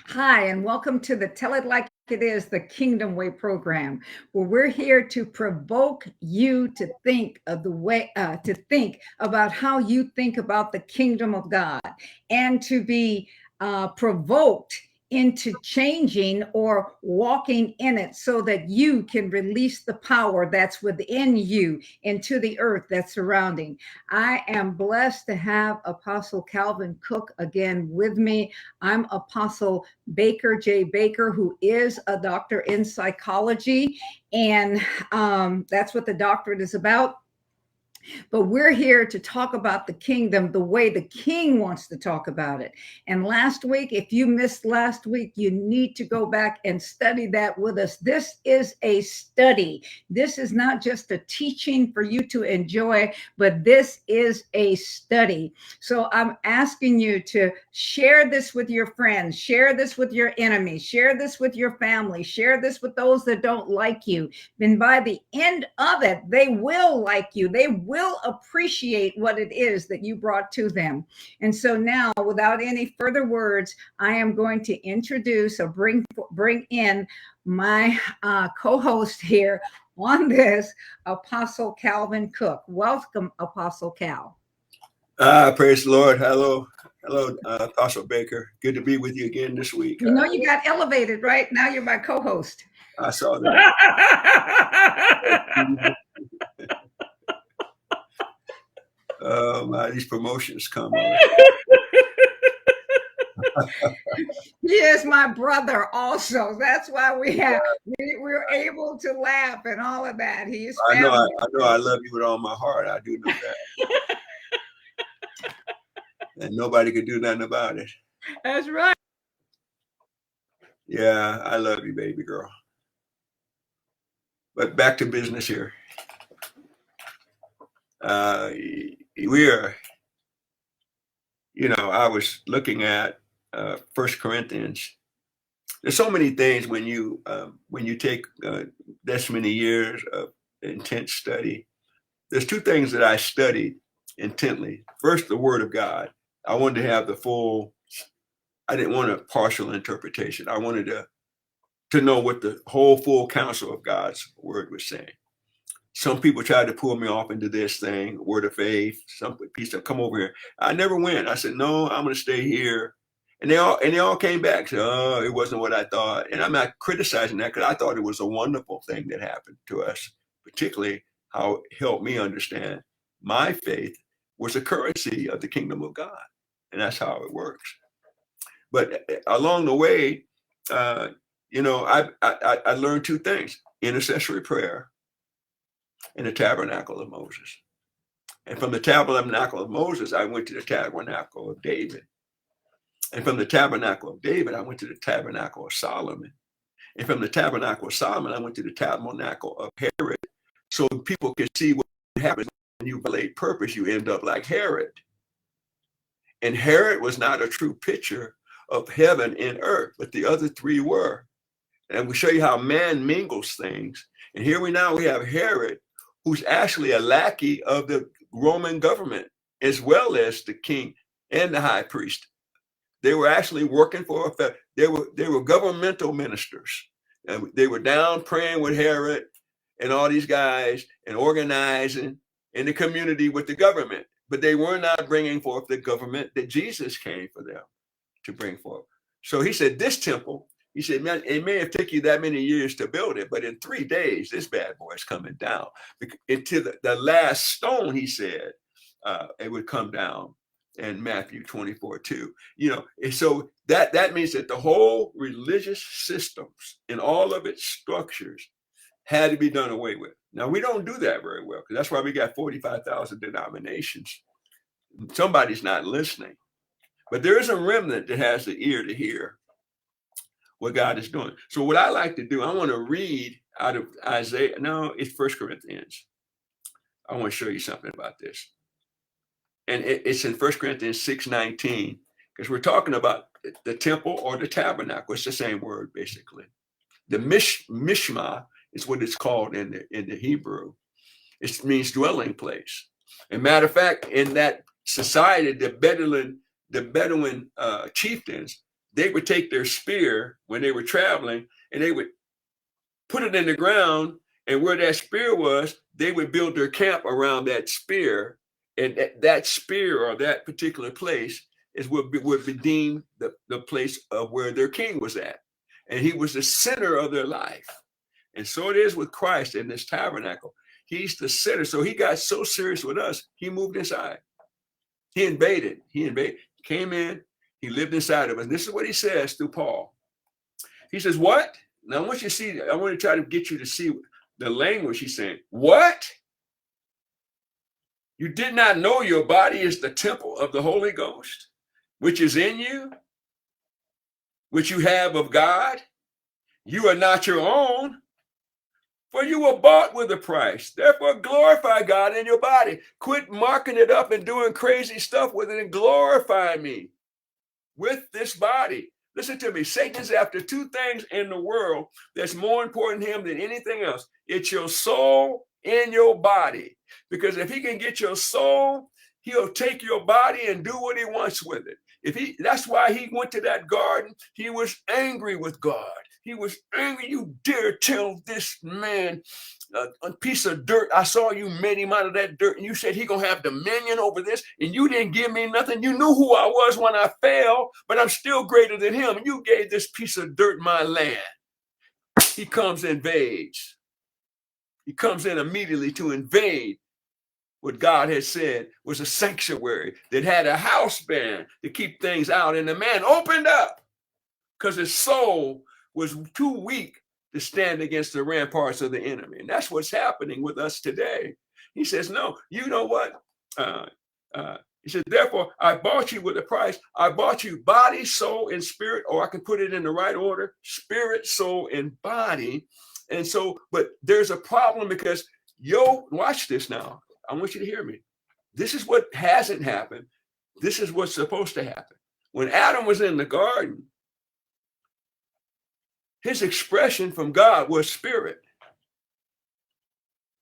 Hi, and welcome to the Tell It Like It Is, the Kingdom Way program, where we're here to provoke you to think of the way, to think about how you think about the kingdom of God, and to be provoked into changing or walking in it so that you can release the power that's within you into the earth that's surrounding. I am blessed to have Apostle Calvin Cook again with me. I'm Apostle Bacer J. Baker, who is a doctor in psychology, and that's what the doctorate is about. But we're here to talk about the kingdom the way the king wants to talk about it. And last week, if you missed last week, you need to go back and study that with us. This is a study. This is not just a teaching for you to enjoy, but this is a study. So I'm asking you to share this with your friends, share this with your enemies, share this with your family, share this with those that don't like you. Then by the end of it, they will like you. They will appreciate what it is that you brought to them. And so now, without any further words, I am going to introduce or bring in my co-host here on this, Apostle Calvin Cook. Welcome, Apostle Cal. Praise the Lord. Hello, Apostle Baker. Good to be with you again this week. You know, you got elevated, right? Now you're my co-host. I saw that. Oh my, these promotions come on. He is my brother also. That's why we're able to laugh and all of that. He is I know family. I love you with all my heart. I do know that. And nobody could do nothing about it. That's right. Yeah, I love you, baby girl. But back to business here. We are, I was looking at 1 Corinthians. There's so many things when you take this many years of intense study. There's two things that I studied intently. First, the Word of God. I wanted to have the full. I didn't want a partial interpretation. I wanted to know what the whole full counsel of God's Word was saying. Some people tried to pull me off into this thing, word of faith. Some people come over here. I never went. I said, no, I'm going to stay here. And they all came back. Said, oh, it wasn't what I thought. And I'm not criticizing that because I thought it was a wonderful thing that happened to us, particularly how it helped me understand my faith was a currency of the kingdom of God. And that's how it works. But along the way, I learned two things: intercessory prayer and the Tabernacle of Moses. And from the Tabernacle of Moses, I went to the Tabernacle of David. And from the Tabernacle of David, I went to the Tabernacle of Solomon. And from the Tabernacle of Solomon, I went to the Tabernacle of Herod. So people could see what happens when you violate purpose, you end up like Herod. And Herod was not a true picture of heaven and earth, but the other three were. And we show you how man mingles things. And here we have Herod, who's actually a lackey of the Roman government, as well as the king and the high priest. They were actually working for they were governmental ministers. And they were down praying with Herod and all these guys and organizing in the community with the government. But they were not bringing forth the government that Jesus came for them to bring forth. So he said, this temple, he said, man, it may have taken you that many years to build it, but in 3 days, this bad boy is coming down. Until the last stone, he said, it would come down in Matthew 24:2. And so that means that the whole religious systems and all of its structures had to be done away with. Now, we don't do that very well, because that's why we got 45,000 denominations. Somebody's not listening. But there is a remnant that has the ear to hear what God is doing. So what I like to do, I want to read out of Isaiah. No, it's 1 Corinthians. I want to show you something about this. And it's in 1 Corinthians 6:19, because we're talking about the temple or the tabernacle. It's the same word, basically. The mishma is what it's called in the Hebrew. It means dwelling place. And matter of fact, in that society, the Bedouin chieftains, they would take their spear when they were traveling and they would put it in the ground, and where that spear was, they would build their camp around that spear, and that spear or that particular place is would be deemed the place of where their king was at. And he was the center of their life. And so it is with Christ in this tabernacle. He's the center. So he got so serious with us, he moved inside. He invaded, came in, he lived inside of us. And this is what he says through Paul. He says, what? Now I want you to see, I want to try to get you to see the language he's saying. What? You did not know your body is the temple of the Holy Ghost, which is in you, which you have of God. You are not your own, for you were bought with a price. Therefore, glorify God in your body. Quit marking it up and doing crazy stuff with it, and glorify me with this body. Listen to me. Satan is after two things in the world that's more important to him than anything else. It's your soul and your body. Because if he can get your soul, he'll take your body and do what he wants with it. That's why he went to that garden. He was angry with God. He was angry. You dare tell this man a piece of dirt. I saw you made him out of that dirt, and you said he gonna have dominion over this, and you didn't give me nothing. You knew who I was when I fell, but I'm still greater than him. And you gave this piece of dirt my land. He comes and invades. He comes in immediately to invade what God had said was a sanctuary that had a house band to keep things out. And the man opened up because his soul was too weak to stand against the ramparts of the enemy. And that's what's happening with us today. He says, no, you know what? He said, therefore, I bought you with a price. I bought you body, soul, and spirit, or I can put it in the right order, spirit, soul, and body. And so, but there's a problem because, watch this now. I want you to hear me. This is what hasn't happened. This is what's supposed to happen. When Adam was in the garden, his expression from God was spirit.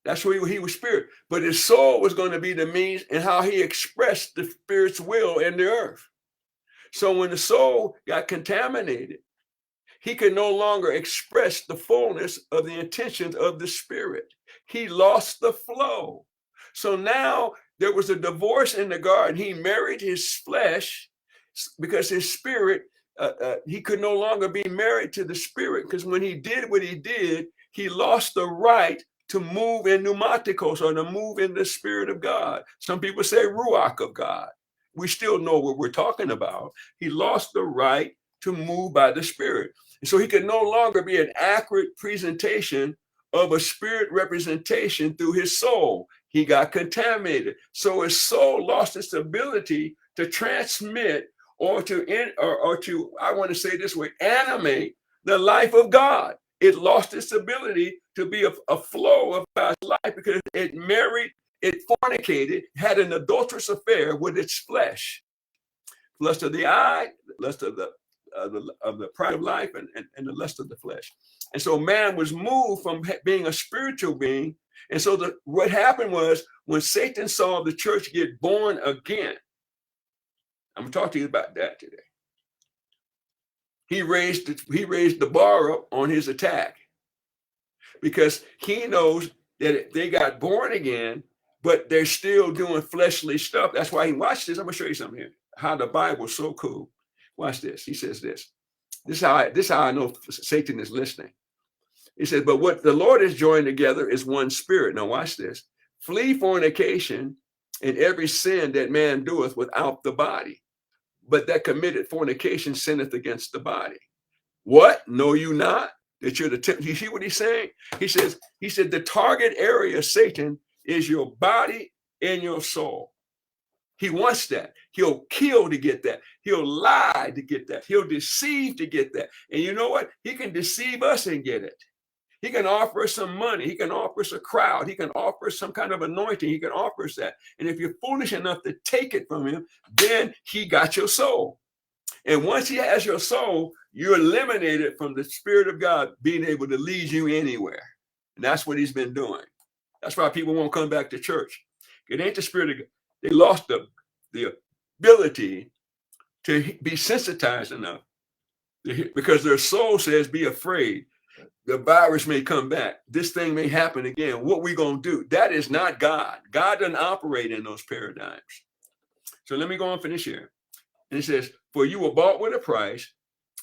That's where he was spirit. But his soul was going to be the means in how he expressed the spirit's will in the earth. So when the soul got contaminated, he could no longer express the fullness of the intentions of the spirit. He lost the flow. So now there was a divorce in the garden. He married his flesh because his spirit, he could no longer be married to the spirit, because when he did what he did, he lost the right to move in pneumaticos, or to move in the spirit of God. Some people say ruach of God. We still know what we're talking about. He lost the right to move by the spirit. And so he could no longer be an accurate presentation of a spirit representation through his soul. He got contaminated. So his soul lost its ability to transmit or to, I want to say this way, animate the life of God. It lost its ability to be a flow of God's life because it married, it fornicated, had an adulterous affair with its flesh. Lust of the eye, lust of the pride of life, and the lust of the flesh. And so man was moved from being a spiritual being. And so what happened was, when Satan saw the church get born again, I'm going to talk to you about that today. He raised the bar up on his attack, because he knows that they got born again, but they're still doing fleshly stuff. That's why he watched this. I'm going to show you something here, how the Bible's so cool. Watch this. He says this. This is how I know Satan is listening. He says, but what the Lord has joined together is one spirit. Now watch this. Flee fornication and every sin that man doeth without the body. But that committed fornication sinneth against the body. What? Know you not that you're the temple? You see what he's saying? He said the target area of Satan is your body and your soul. He wants that. He'll kill to get that. He'll lie to get that. He'll deceive to get that. And you know what? He can deceive us and get it. He can offer us some money. He can offer us a crowd. He can offer us some kind of anointing. He can offer us that. And if you're foolish enough to take it from him, then he got your soul. And once he has your soul, you're eliminated from the Spirit of God being able to lead you anywhere. And that's what he's been doing. That's why people won't come back to church. It ain't the Spirit of God. They lost the ability to be sensitized enough Because their soul says, be afraid. The virus may come back. This thing may happen again. What we going to do? That is not God. God doesn't operate in those paradigms. So let me go on and finish here. And it says, for you were bought with a price,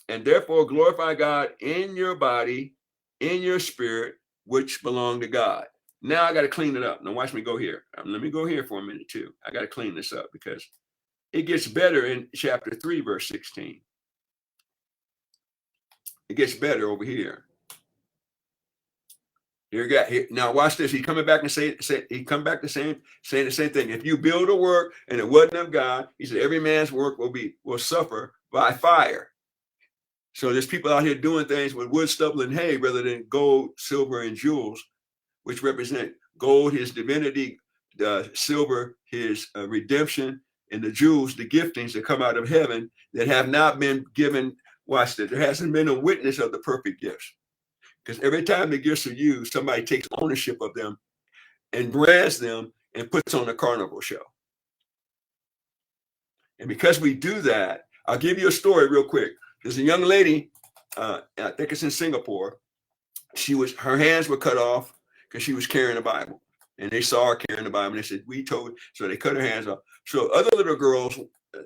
and therefore glorify God in your body, in your spirit, which belong to God. Now I got to clean it up. Now watch me go here. Let me go here for a minute too. I got to clean this up because it gets better in chapter 3, verse 16. It gets better over here. Now watch this. He's coming back and saying the same thing. If you build a work and it wasn't of God, he said every man's work will suffer by fire. So there's people out here doing things with wood, stubble, and hay rather than gold, silver, and jewels, which represent gold, his divinity, silver, his redemption, and the jewels, the giftings that come out of heaven that have not been given. Watch this. There hasn't been a witness of the perfect gifts. Because every time the gifts are used, somebody takes ownership of them and brands them and puts on a carnival show. And because we do that, I'll give you a story real quick. There's a young lady, I think it's in Singapore. Her hands were cut off because she was carrying a Bible. And they saw her carrying the Bible. And they said, so they cut her hands off. So other little girls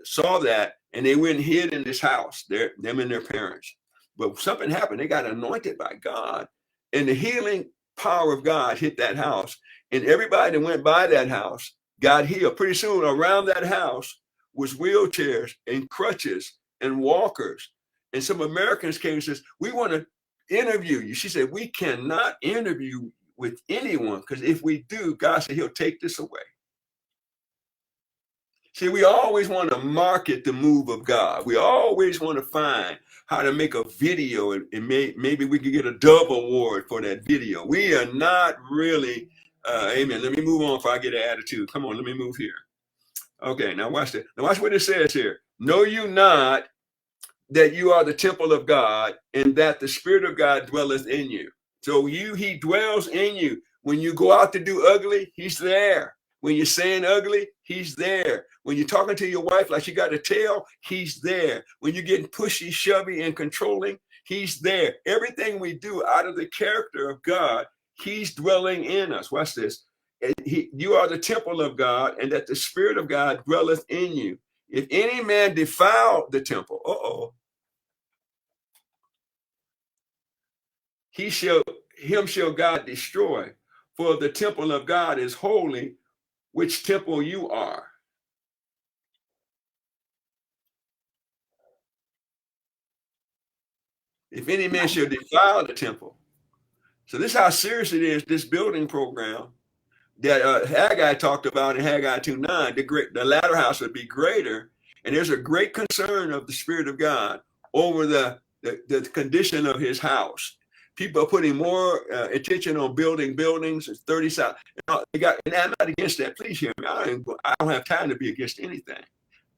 saw that and they went and hid in this house, them and their parents. But something happened. They got anointed by God, and the healing power of God hit that house. And everybody that went by that house got healed. Pretty soon around that house was wheelchairs and crutches and walkers. And some Americans came and says, we want to interview you. She said, we cannot interview with anyone because if we do, God said he'll take this away. See, we always want to market the move of God. We always want to find how to make a video and maybe we could get a Dove Award for that video. We are not really, amen. Let me move on before I get an attitude. Come on, let me move here. Okay, now watch this. Now watch what it says here. Know you not that you are the temple of God and that the Spirit of God dwelleth in you. So he dwells in you. When you go out to do ugly, he's there. When you're saying ugly, he's there. When you're talking to your wife like she got a tail, he's there. When you're getting pushy, shovey, and controlling, he's there. Everything we do out of the character of God, he's dwelling in us. Watch this. You are the temple of God, and that the Spirit of God dwelleth in you. If any man defile the temple, him shall God destroy. For the temple of God is holy, which temple you are. If any man shall defile the temple. So this is how serious it is, this building program that Haggai talked about in Haggai 2:9. The latter house would be greater. And there's a great concern of the Spirit of God over the condition of his house. People are putting more attention on building buildings. It's 30,000. And I'm not against that. Please hear me. I don't have time to be against anything.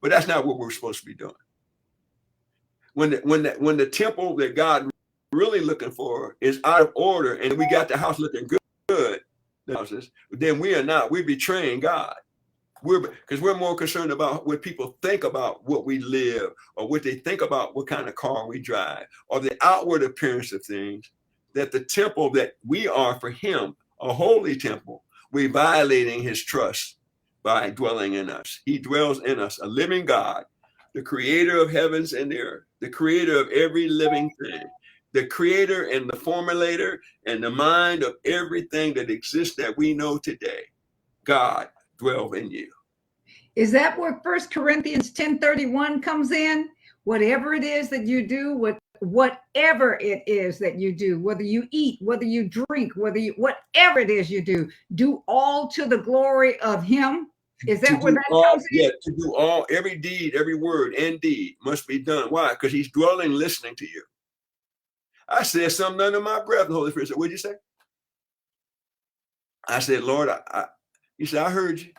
But that's not what we're supposed to be doing. When the temple that God really looking for is out of order and we got the house looking good, then we're betraying God. Because we're more concerned about what people think about what we live or what they think about what kind of car we drive or the outward appearance of things, that the temple that we are for him, a holy temple, we're violating his trust by dwelling in us. He dwells in us, a living God, the creator of heavens and the earth, the creator of every living thing, the creator and the formulator and the mind of everything that exists that we know today. God dwells in you. Is that where 1 Corinthians 10:31 comes in? Whatever it is that you do, whatever it is that you do, whether you eat, whether you drink, whatever it is you do all to the glory of him. Is that where that comes in? Yeah, to do all, every deed, every word and deed must be done. Why? Because he's dwelling, listening to you. I said something under my breath. The Holy Spirit said, what'd you say? I said, Lord, he said, I heard you.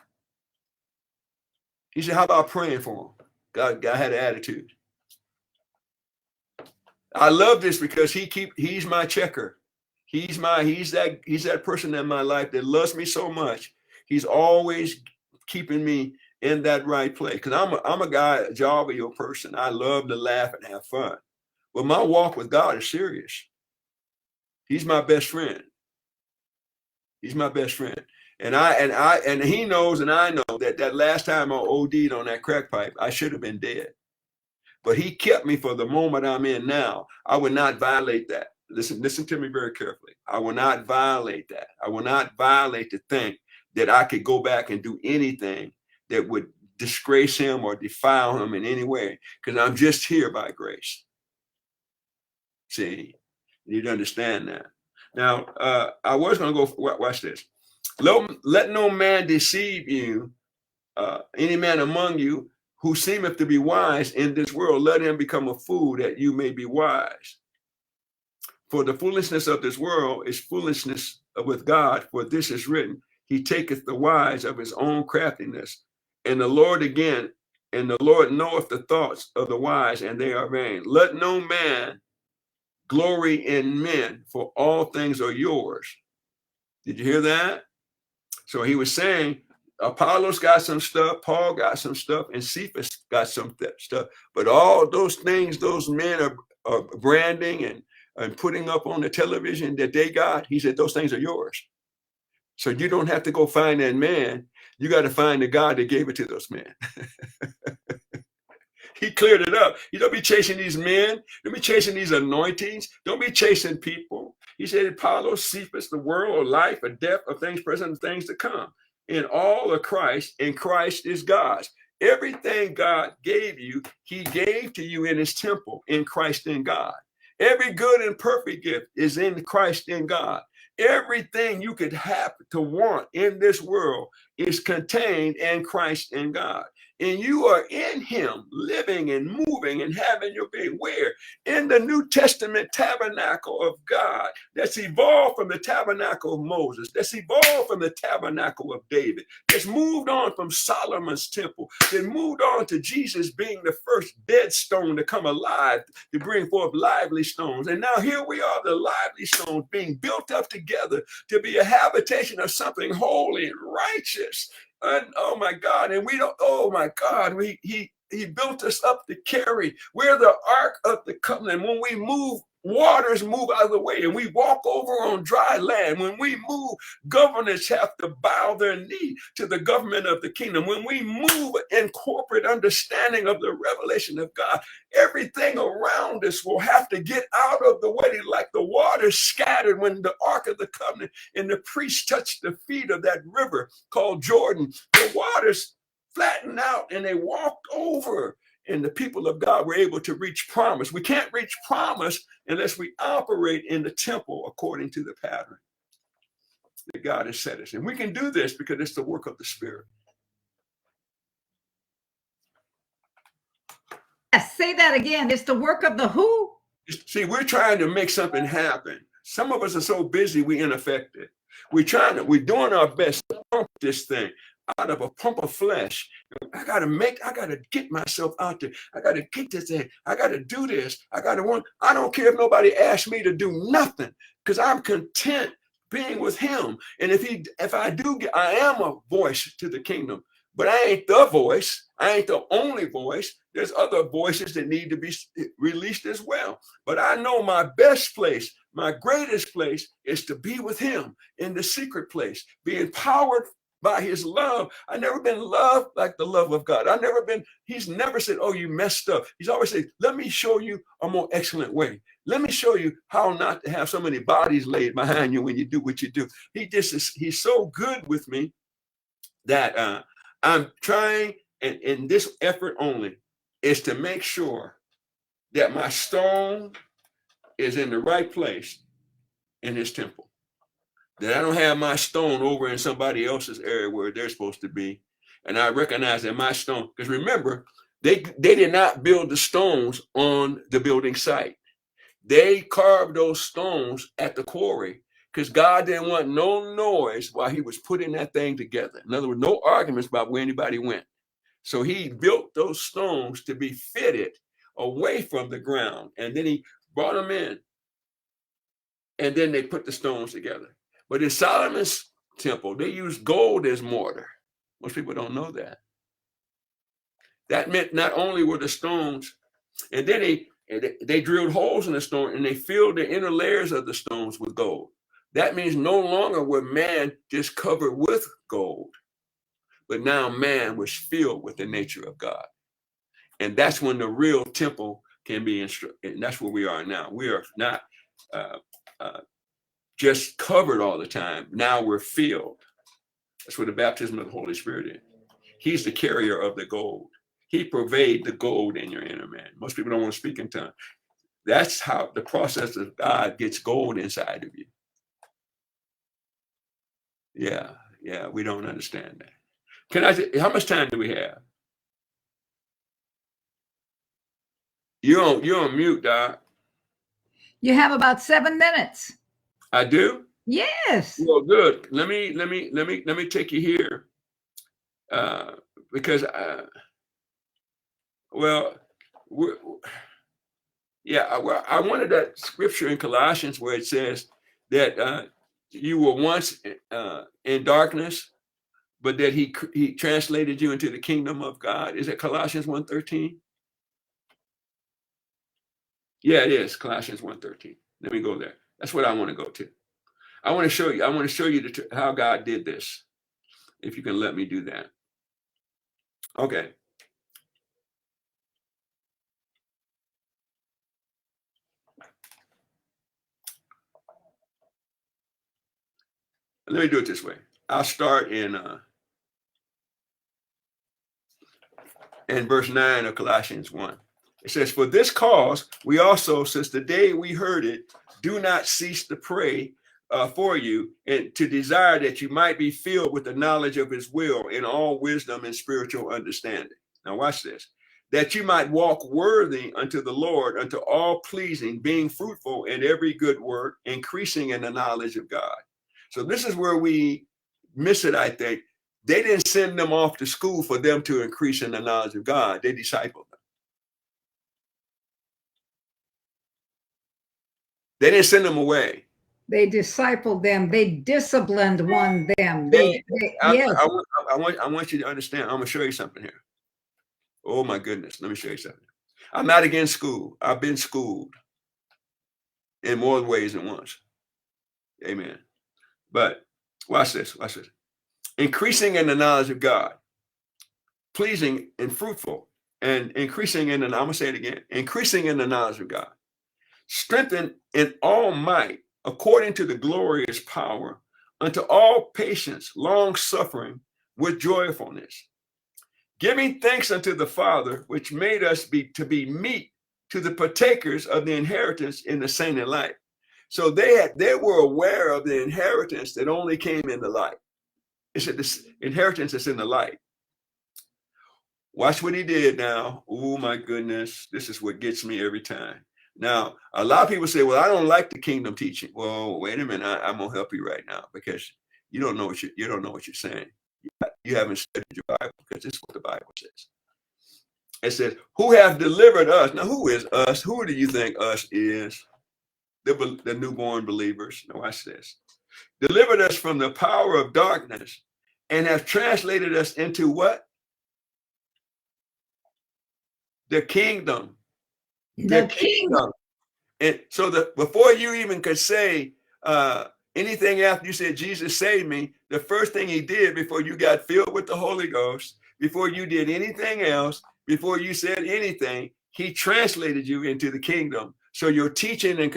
He said, how about praying for him? God had an attitude. I love this because he's my checker. He's that person in my life that loves me so much. He's always keeping me in that right place. Because I'm a guy, a jovial person. I love to laugh and have fun. Well, my walk with God is serious. He's my best friend. He's my best friend. And he knows, and I know that last time I OD'd on that crack pipe, I should have been dead. But he kept me for the moment I'm in now. I would not violate that. Listen to me very carefully. I will not violate that. I will not violate the thing that I could go back and do anything that would disgrace him or defile him in any way, because I'm just here by grace. See, you need to understand that. Now, I was going to go, watch this. Let no man deceive you, any man among you who seemeth to be wise in this world, let him become a fool that you may be wise. For the foolishness of this world is foolishness with God, for this is written, he taketh the wise of his own craftiness. And the Lord knoweth the thoughts of the wise, and they are vain. Let no man glory in men, for all things are yours. Did you hear that? So he was saying, Apollos got some stuff, Paul got some stuff, and Cephas got some stuff. But all those things those men are branding and putting up on the television that they got, he said, those things are yours. So you don't have to go find that man. You got to find the God that gave it to those men. He cleared it up. You don't be chasing these men. Don't be chasing these anointings. Don't be chasing people. He said, Apollos, Cephas, the world, or life, or death, of things present, and things to come. In all of Christ, and Christ is God's. Everything God gave you, he gave to you in his temple, in Christ in God. Every good and perfect gift is in Christ in God. Everything you could have to want in this world is contained in Christ in God. And you are in him, living and moving and having your being. Where? In the New Testament tabernacle of God that's evolved from the tabernacle of Moses, that's evolved from the tabernacle of David, that's moved on from Solomon's temple, that moved on to Jesus being the first dead stone to come alive, to bring forth lively stones. And now here we are, the lively stones being built up together to be a habitation of something holy and righteous. And oh my God, and we don't, oh my God, he built us up to carry. We're the ark of the covenant. When we move, waters move out of the way, and we walk over on dry land. When we move, governors have to bow their knee to the government of the kingdom. When we move in corporate understanding of the revelation of God, everything around us will have to get out of the way, like the waters scattered when the ark of the covenant and the priest touched the feet of that river called Jordan. The waters flattened out and they walked over, and the people of God were able to reach promise. We can't reach promise unless we operate in the temple according to the pattern that God has set us. And we can do this because it's the work of the Spirit. Yes, say that again. It's the work of the who? See, we're trying to make something happen. Some of us are so busy, we're ineffective. We're doing our best to pump this thing out of a pump of flesh. I got to get myself out there. I got to get this thing. I got to do this. I don't care if nobody asks me to do nothing, because I'm content being with him. And if I am a voice to the kingdom, but I ain't the voice. I ain't the only voice. There's other voices that need to be released as well. But I know my best place, my greatest place, is to be with him in the secret place, be empowered by his love. I've never been loved like the love of God. He's never said, oh, you messed up. He's always said, let me show you a more excellent way. Let me show you how not to have so many bodies laid behind you when you do what you do. He's so good with me that I'm trying, and in this effort only, is to make sure that my stone is in the right place in his temple. That I don't have my stone over in somebody else's area where they're supposed to be. And I recognize that my stone, because remember, they did not build the stones on the building site. They carved those stones at the quarry, because God didn't want no noise while he was putting that thing together. In other words, no arguments about where anybody went. So he built those stones to be fitted away from the ground. And then he brought them in. And then they put the stones together. But in Solomon's temple, they used gold as mortar. Most people don't know that. That meant not only were the stones, and then And they drilled holes in the stone and they filled the inner layers of the stones with gold. That means no longer were man just covered with gold, but now man was filled with the nature of God. And that's when the real temple can be instructed. And that's where we are now. We are not just covered all the time. Now we're filled. That's what the baptism of the Holy Spirit is. He's the carrier of the gold. He pervades the gold in your inner man. Most people don't want to speak in tongues. That's how the process of God gets gold inside of you. Yeah, we don't understand that. How much time do we have? You're on mute, Doc. You have about 7 minutes. I do? Yes. Well, good. Let me take you here. Because I wanted that scripture in Colossians where it says that you were once in darkness, but that he translated you into the kingdom of God. Is it Colossians 1:13? Yeah, it is Colossians 1:13. Let me go there. That's what I want to go to. I want to show you how God did this. If you can let me do that. Okay. Let me do it this way. I'll start in verse 9 of Colossians 1. It says, "For this cause we also, since the day we heard it, do not cease to pray for you and to desire that you might be filled with the knowledge of his will in all wisdom and spiritual understanding." Now watch this. "That you might walk worthy unto the Lord, unto all pleasing, being fruitful in every good work, increasing in the knowledge of God." So this is where we miss it, I think. They didn't send them off to school for them to increase in the knowledge of God. They discipled them. They didn't send them away. They discipled them. They disciplined them. I want you to understand. I'm going to show you something here. Oh, my goodness. Let me show you something. I'm not against school. I've been schooled in more ways than once. Amen. But watch this. Increasing in the knowledge of God, pleasing and fruitful, and increasing in the, I'm going to say it again, increasing in the knowledge of God, strengthened in all might, according to the glorious power, unto all patience, long suffering with joyfulness, giving thanks unto the Father, which made us to be meet to the partakers of the inheritance in the sainted light. So they were aware of the inheritance that only came in the light. It said this inheritance is in the light. Watch what he did now. Oh my goodness, this is what gets me every time. Now, a lot of people say, "Well, I don't like the kingdom teaching." Well, wait a minute. I'm gonna help you right now, because you don't know what you're saying. You haven't studied your Bible, because this is what the Bible says. It says, "Who have delivered us?" Now, who is us? Who do you think us is? The newborn believers. Now, watch this. "Delivered us from the power of darkness and have translated us into" what? The kingdom. The kingdom. And so before you even could say anything after you said, "Jesus saved me," the first thing he did before you got filled with the Holy Ghost, before you did anything else, before you said anything, he translated you into the kingdom. So your teaching and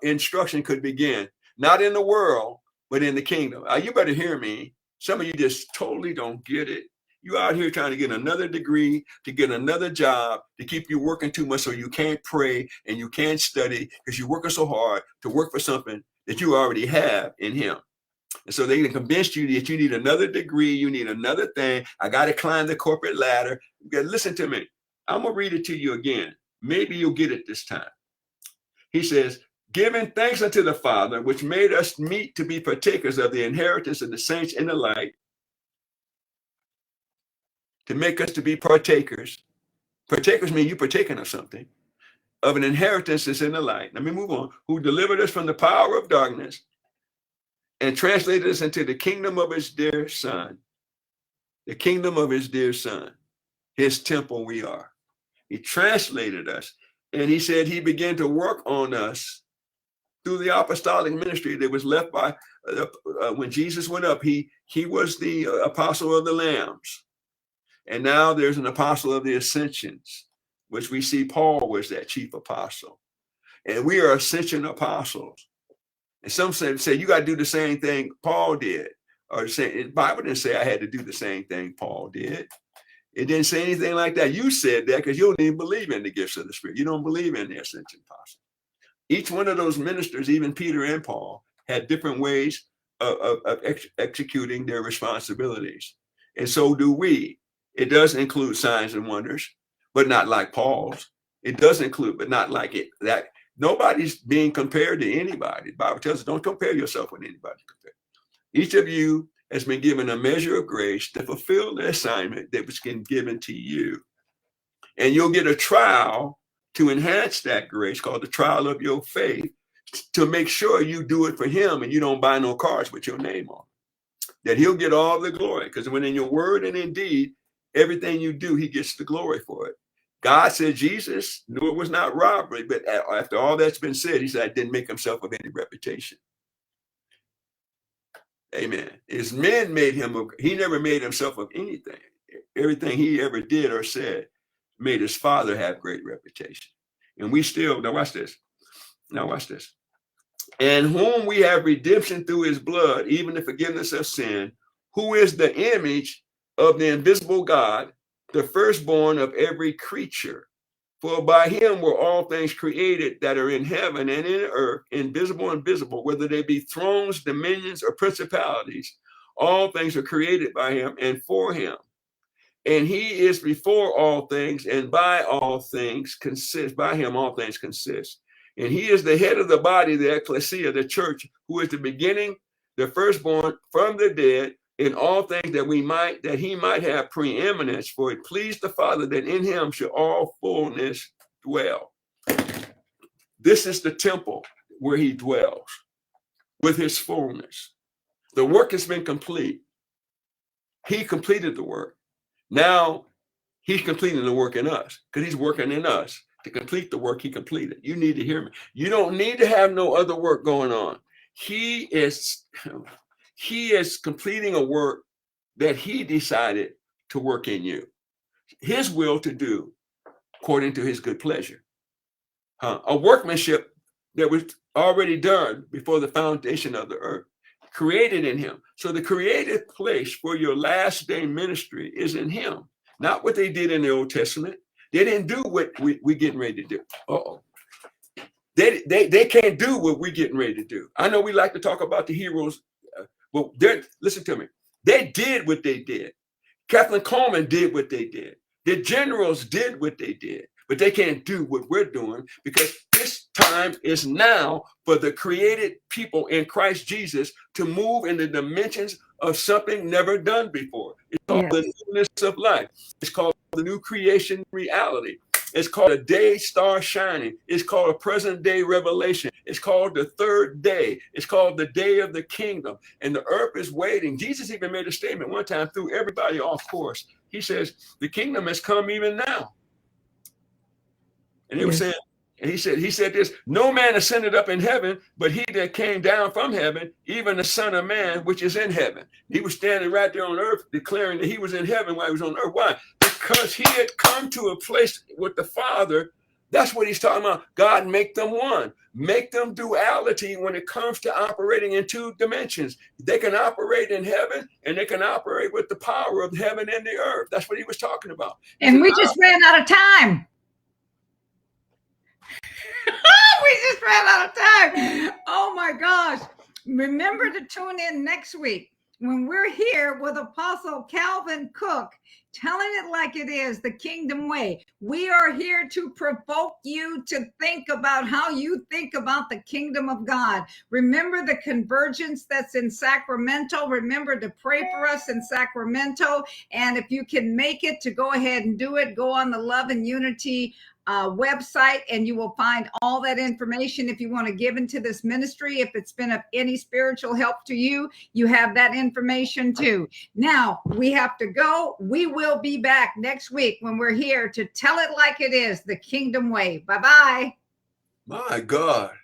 instruction could begin, not in the world, but in the kingdom. You better hear me. Some of you just totally don't get it. You out here trying to get another degree, to get another job, to keep you working too much so you can't pray and you can't study, because you're working so hard to work for something that you already have in him. And so they can convince you that you need another degree, you need another thing. I got to climb the corporate ladder. Listen to me. I'm going to read it to you again. Maybe you'll get it this time. He says, "Giving thanks unto the Father, which made us meet to be partakers of the inheritance of the saints in the light," to make us to be partakers. Partakers mean you partaking of something, of an inheritance that's in the light. Let me move on. "Who delivered us from the power of darkness and translated us into the kingdom of his dear Son." The kingdom of his dear Son. His temple we are. He translated us And he said he began to work on us through the apostolic ministry that was left by when Jesus went up. He was the apostle of the lambs. And now there's an apostle of the ascensions, which we see Paul was that chief apostle. And we are ascension apostles. And some say you got to do the same thing Paul did. Or say, the Bible didn't say I had to do the same thing Paul did. It didn't say anything like that. You said that because you don't even believe in the gifts of the Spirit. You don't believe in the ascension apostle. Each one of those ministers, even Peter and Paul, had different ways of executing their responsibilities. And so do we. It does include signs and wonders, but not like Paul's. It does include, but not like it. That nobody's being compared to anybody. The Bible tells us don't compare yourself with anybody. Each of you has been given a measure of grace to fulfill the assignment that was given to you. And you'll get a trial to enhance that grace called the trial of your faith, to make sure you do it for him and you don't buy no cars with your name on. That he'll get all the glory, because when in your word and in deed, everything you do, he gets the glory for it. God said Jesus knew it was not robbery, but after all that's been said, he said, I didn't make himself of any reputation. Amen. His men made him, he never made himself of anything. Everything he ever did or said made his Father have great reputation. And we still, now watch this. Now watch this. And whom we have redemption through his blood, even the forgiveness of sin, who is the image of the invisible God, the firstborn of every creature. For by him were all things created that are in heaven and in earth, invisible and visible, whether they be thrones, dominions, or principalities. All things are created by him and for him. And he is before all things, and by all things consist. By him all things consist. And he is the head of the body, the ecclesia, the church, who is the beginning, the firstborn from the dead, in all things that he might have preeminence. For it pleased the Father that in him should all fullness dwell. This is the temple where he dwells with his fullness. The work has been complete. He completed the work. Now he's completing the work in us, because he's working in us to complete the work he completed. You need to hear me. You don't need to have no other work going on. He is completing a work that he decided to work in you. His will to do according to his good pleasure. A workmanship that was already done before the foundation of the earth, created in him. So the creative place for your last day ministry is in him, not what they did in the Old Testament. They didn't do what we getting ready to do. They can't do what we're getting ready to do. I know we like to talk about the heroes. Well, listen to me. They did what they did. Kathleen Coleman did what they did. The generals did what they did, but they can't do what we're doing, because this time is now for the created people in Christ Jesus to move in the dimensions of something never done before. It's called the newness of life. It's called the new creation reality. It's called a day star shining. It's called a present day revelation. It's called the third day. It's called the day of the kingdom. And the earth is waiting. Jesus even made a statement one time, threw everybody off course. He says, the kingdom has come even now. And they were saying, and he said this, no man ascended up in heaven, but he that came down from heaven, even the Son of Man, which is in heaven. He was standing right there on earth, declaring that he was in heaven while he was on earth. Why? Because he had come to a place with the Father. That's what he's talking about. God, make them one. Make them duality when it comes to operating in two dimensions. They can operate in heaven, and they can operate with the power of heaven and the earth. That's what he was talking about. And we just ran out of time. We just ran out of time. Oh my gosh. Remember to tune in next week when we're here with Apostle Calvin Cook, telling it like it is, the kingdom way. We are here to provoke you to think about how you think about the kingdom of God. Remember the convergence that's in Sacramento. Remember to pray for us in Sacramento. And if you can make it, to go ahead and do it. Go on the Love and Unity website, and you will find all that information. If you want to give into this ministry, if it's been of any spiritual help to you, you have that information too. Now we have to go. We will be back next week when we're here to tell it like it is, the kingdom way. Bye-bye. My God.